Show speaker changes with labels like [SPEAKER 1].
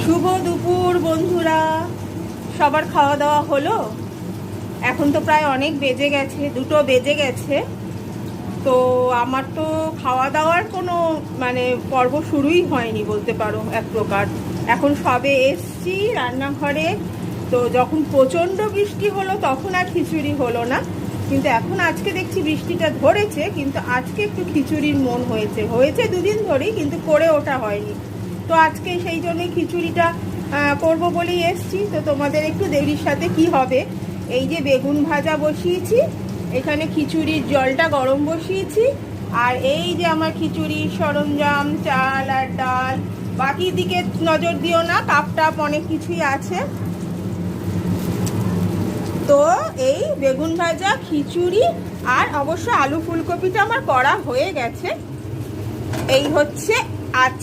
[SPEAKER 1] শুভ দুপুর বন্ধুরা, সবার খাওয়া দাওয়া হলো? এখন তো প্রায় অনেক বেজে গেছে, 2টো বেজে গেছে। তো আমার তো খাওয়া দাওয়ার কোনো পর্ব শুরুই হয়নি বলতে পারো এক প্রকার। এখন সবে এসছি রান্নাঘরে। তো যখন প্রচণ্ড বৃষ্টি হলো তখন আর খিচুড়ি হলো না, কিন্তু এখন আজকে দেখছি বৃষ্টিটা ধরেছে, কিন্তু আজকে একটু খিচুড়ির মন হয়েছে 2 দিন ধরেই, কিন্তু করে ওঠা হয়নি। তো আজকে সেই জন্যই খিচুড়িটা করব বলেই এসছি। তো তোমাদের একটু দেরির সাথে কি হবে, এই যে বেগুন ভাজা বসিয়েছি, এখানে খিচুড়ির জলটা গরম বসিয়েছি, আর এই যে আমার খিচুড়ির সরঞ্জাম, চাল আর ডাল। বাকি দিকে নজর দিও না, কাপ টাপ অনেক কিছুই আছে। তো এই বেগুন ভাজা, খিচুড়ি আর অবশ্য আলু ফুলকপিটা আমার করা হয়ে গেছে। এই হচ্ছে আজ